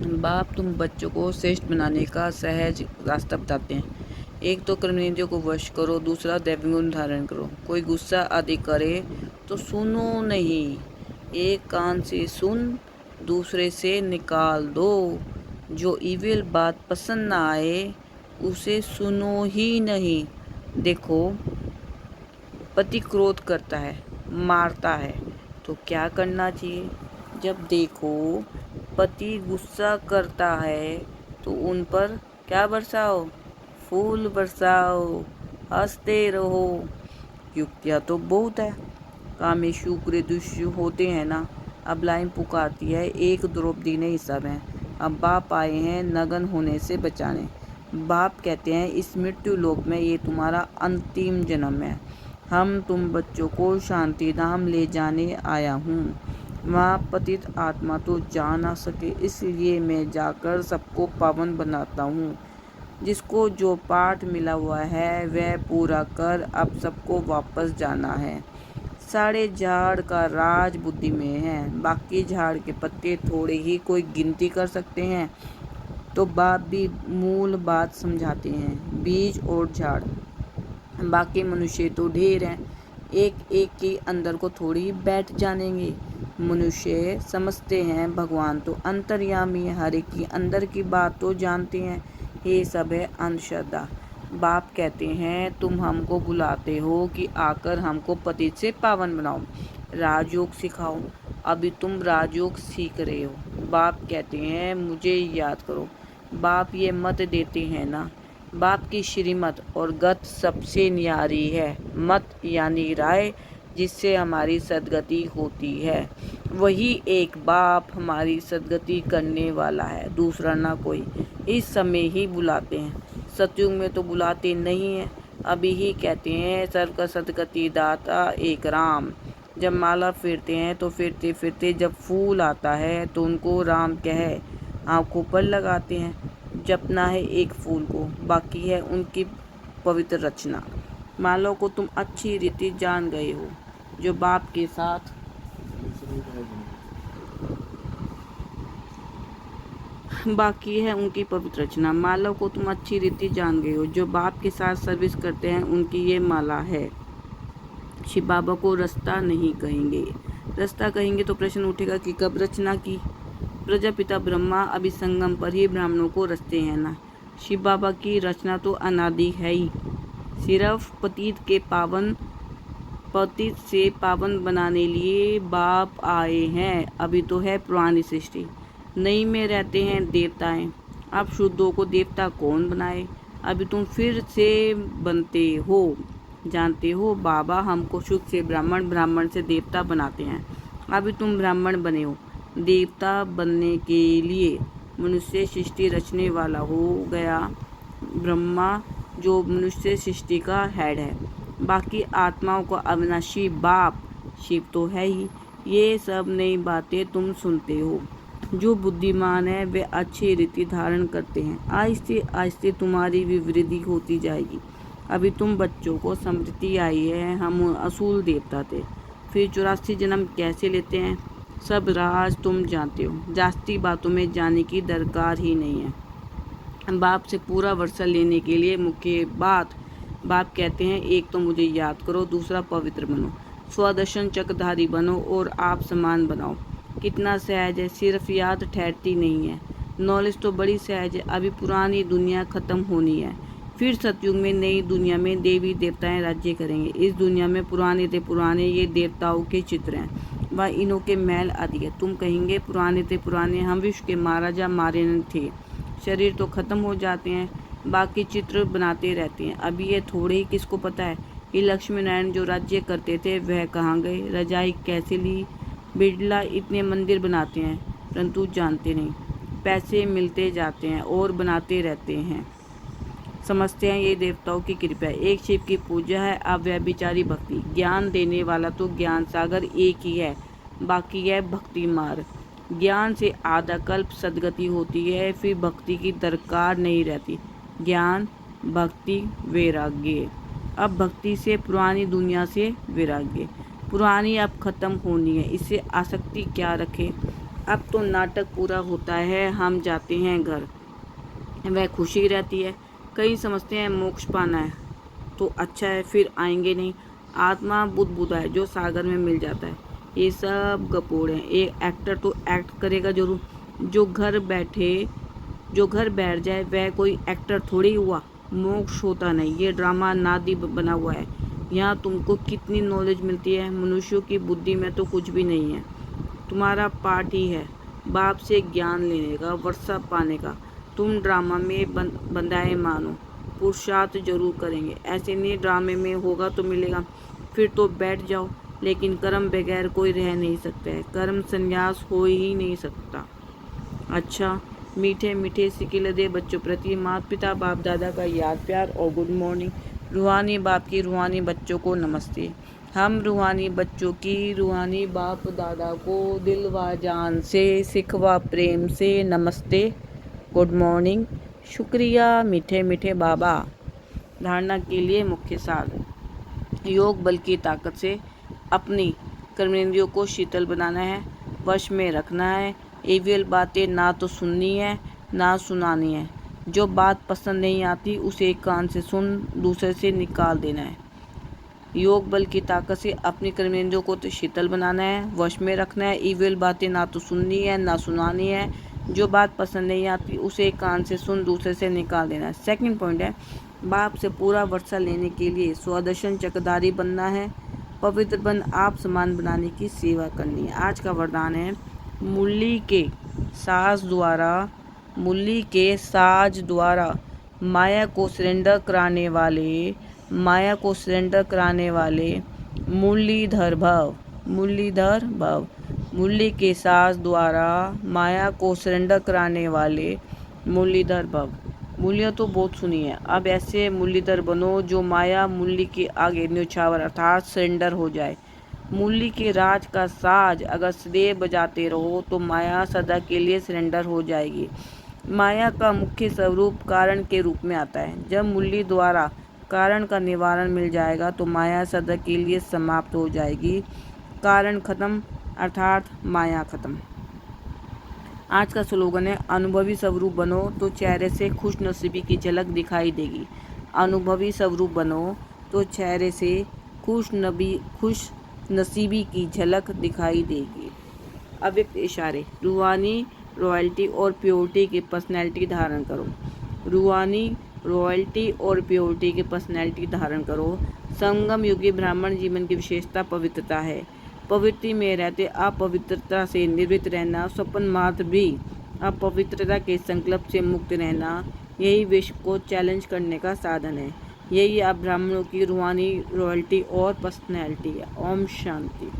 बाप तुम बच्चों को श्रेष्ठ बनाने का सहज रास्ता बताते हैं। एक तो कर्मेंद्रियों को वश करो, दूसरा दैवी गुण धारण करो। कोई गुस्सा आदि करे तो सुनो नहीं, एक कान से सुन, दूसरे से निकाल दो। जो इविल बात पसंद ना आए उसे सुनो ही नहीं। देखो, पति क्रोध करता है, मारता है, तो क्या करना चाहिए? जब देखो पति गुस्सा करता है तो उन पर क्या बरसाओ? फूल बरसाओ, हंसते रहो। युक्तियाँ तो बहुत है। कामेशु दुष्य होते हैं ना। अब लाइन पुकारती है, एक द्रौपदी ने सब है। अब बाप आए हैं नग्न होने से बचाने। बाप कहते हैं, इस मृत्यु लोक में ये तुम्हारा अंतिम जन्म है। हम तुम बच्चों को शांति धाम ले जाने आया हूँ। वहाँ पतित आत्मा तो जा ना सके, इसलिए मैं जाकर सबको पावन बनाता हूँ। जिसको जो पाठ मिला हुआ है वह पूरा कर अब सबको वापस जाना है। सारे झाड़ का राज बुद्धि में है, बाकी झाड़ के पत्ते थोड़े ही कोई गिनती कर सकते हैं। तो बाप भी मूल बात समझाते हैं, बीज और झाड़, बाकी मनुष्य तो ढेर हैं, एक एक के अंदर को थोड़ी बैठ जानेंगे। मनुष्य समझते हैं भगवान तो अंतर्यामी है, हर एक की अंदर की बात तो जानते हैं। ये सब है अंधश्रद्धा। बाप कहते हैं, तुम हमको बुलाते हो कि आकर हमको पतित से पावन बनाओ, राजयोग सिखाओ। अभी तुम राजयोग सीख रहे हो। बाप कहते हैं, मुझे याद करो। बाप ये मत देते हैं ना, बाप की श्रीमत और गत सबसे न्यारी है। मत यानी राय, जिससे हमारी सदगति होती है। वही एक बाप हमारी सदगति करने वाला है, दूसरा ना कोई। इस समय ही बुलाते हैं, सतयुग में तो बुलाते नहीं हैं। अभी ही कहते हैं, सर्व का सदगति दाता एक राम। जब माला फेरते हैं तो फिरते फिरते जब फूल आता है तो उनको राम कहे आंखों पर लगाते हैं। जपना है एक फूल को, बाकी है उनकी पवित्र रचना। मालों को तुम अच्छी रीति जान गए हो, जो बाप के साथ बाकी है उनकी पवित्र रचना। माला को तुम अच्छी रीति जान गए हो, जो बाप के साथ सर्विस करते हैं उनकी ये माला है। शिव बाबा को रास्ता नहीं कहेंगे। रास्ता कहेंगे तो प्रश्न उठेगा कि कब रचना की? प्रजापिता ब्रह्मा अभी संगम पर ही ब्राह्मणों को रचते हैं ना। शिव बाबा की रचना तो अनादि है ही। सिर्फ पतित से पावन बनाने लिए बाप आए हैं। अभी तो है पुरानी सृष्टि, नई में रहते हैं देवताएं। अब शुद्धों को देवता कौन बनाए? अभी तुम फिर से बनते हो। जानते हो, बाबा हमको शुद्ध से ब्राह्मण, ब्राह्मण से देवता बनाते हैं। अभी तुम ब्राह्मण बने हो। देवता बनने के लिए मनुष्य सृष्टि रचने वाला हो गया ब्रह्मा, जो मनुष्य सृष्टि का हेड है। बाकी आत्माओं को अविनाशी बाप शिव तो है ही। ये सब नई बातें तुम सुनते हो। जो बुद्धिमान है वे अच्छी रीति धारण करते हैं। आहिस्ते आहिस्ते तुम्हारी विवृद्धि होती जाएगी। अभी तुम बच्चों को समृद्धि आई है। हम असूल देवता थे, फिर 84 जन्म कैसे लेते हैं, सब राज तुम जानते हो। जास्ती बातों में जाने की दरकार ही नहीं है। बाप से पूरा वर्षा लेने के लिए मुख्य बात, बाप कहते हैं, एक तो मुझे याद करो, दूसरा पवित्र बनो, स्वदर्शन चक्रधारी बनो और आप समान बनाओ। कितना सहज है, सिर्फ याद ठहरती नहीं है। नॉलेज तो बड़ी सहज है। अभी पुरानी दुनिया खत्म होनी है, फिर सतयुग में नई दुनिया में देवी देवताएं राज्य करेंगे। इस दुनिया में पुराने थे पुराने ये देवताओं के चित्र हैं, वह इन्हों के महल आदि है। तुम कहेंगे पुराने थे पुराने, हम विश्व के महाराजा महारानी थे। शरीर तो खत्म हो जाते हैं, बाकी चित्र बनाते रहते हैं। अभी ये थोड़े ही किसको पता है कि लक्ष्मी नारायण जो राज्य करते थे वह कहाँ गए, रजाई कैसे ली। बिरला इतने मंदिर बनाते हैं परंतु जानते नहीं, पैसे मिलते जाते हैं और बनाते रहते हैं। समझते हैं ये देवताओं की कृपा है। एक शिव की पूजा है, अब वह बिचारी भक्ति। ज्ञान देने वाला तो ज्ञान सागर एक ही है, बाकी है भक्ति मार्ग। ज्ञान से आधा कल्प सदगति होती है, फिर भक्ति की दरकार नहीं रहती। ज्ञान, भक्ति, वैराग्य। अब भक्ति से पुरानी दुनिया से वैराग्य। पुरानी अब खत्म होनी है, इससे आसक्ति क्या रखे। अब तो नाटक पूरा होता है, हम जाते हैं घर। वह खुशी रहती है। कई समझते हैं मोक्ष पाना है तो अच्छा है, फिर आएंगे नहीं। आत्मा बुदबुदा है जो सागर में मिल जाता है। ये सब गपोड़ हैं। एक एक्टर तो एक्ट करेगा जरूर। जो घर बैठ जाए वह कोई एक्टर थोड़ी हुआ। मोक्ष होता नहीं, ये ड्रामा नादी बना हुआ है। यहाँ तुमको कितनी नॉलेज मिलती है, मनुष्यों की बुद्धि में तो कुछ भी नहीं है। तुम्हारा पार्ट ही है बाप से ज्ञान लेने का, वर्षा पाने का। तुम ड्रामा में बंधाए मानो, पुरुषार्थ जरूर करेंगे। ऐसे नहीं ड्रामे में होगा तो मिलेगा, फिर तो बैठ जाओ। लेकिन कर्म बगैर कोई रह नहीं सकता है, कर्म संन्यास हो ही नहीं सकता। अच्छा, मीठे मीठे सिकिल दे बच्चों प्रति माता पिता बाप दादा का याद प्यार और गुड मॉर्निंग। रूहानी बाप की रूहानी बच्चों को नमस्ते। हम रूहानी बच्चों की रूहानी बाप दादा को दिल व जान से सिख व प्रेम से नमस्ते, गुड मॉर्निंग, शुक्रिया मीठे मीठे बाबा। धारणा के लिए मुख्य सार। योग बल की ताकत से अपनी कर्मेंद्रियों को शीतल बनाना है, वश में रखना है। एवियल बातें ना तो सुननी है ना सुनानी है। जो बात पसंद नहीं आती उसे एक कान से सुन, दूसरे से निकाल देना है। योग बल की ताकत से अपनी कर्मेंद्रियों को तो शीतल बनाना है, वश में रखना है। ईविल बातें ना तो सुननी है ना सुनानी है। जो बात पसंद नहीं आती उसे एक कान से सुन, दूसरे से निकाल देना है। सेकंड पॉइंट है, बाप से पूरा वर्षा लेने के लिए स्वदर्शन चक्रधारी बनना है। पवित्र बन आप समान बनाने की सेवा करनी है। आज का वरदान है, मुरली के साज द्वारा माया को सरेंडर कराने वाले मुरलीधर भव। मुरली के साज द्वारा माया को सरेंडर कराने वाले मुरलीधर भव। मूल्य तो बहुत सुनी है, अब ऐसे मुरलीधर बनो जो माया मुरली के आगे न्यौछावर अर्थात सरेंडर हो जाए। मुरली के राज का साज अगर सदैव बजाते रहो तो माया सदा के लिए सरेंडर हो जाएगी। माया का मुख्य स्वरूप कारण के रूप में आता है। जब मुरली द्वारा कारण का निवारण मिल जाएगा तो माया सदा के लिए समाप्त हो जाएगी। कारण खत्म अर्थात माया खत्म। आज का स्लोगन है, अनुभवी स्वरूप बनो तो चेहरे से खुश नसीबी की झलक दिखाई देगी। अनुभवी स्वरूप बनो तो चेहरे से खुश नसीबी की झलक दिखाई देगी। अव्यक्त इशारे। रूहानी रॉयल्टी और प्योरिटी की पर्सनैलिटी धारण करो। रूहानी रॉयल्टी और प्योरिटी की पर्सनैलिटी धारण करो। संगम युगी ब्राह्मण जीवन की विशेषता पवित्रता है। पवित्रता में रहते अपवित्रता से निर्वृत्त रहना, स्वप्न मात्र भी अपवित्रता के संकल्प से मुक्त रहना, यही विश्व को चैलेंज करने का साधन है। यही आप ब्राह्मणों की रूहानी रॉयल्टी और पर्सनैलिटी है। ओम शांति।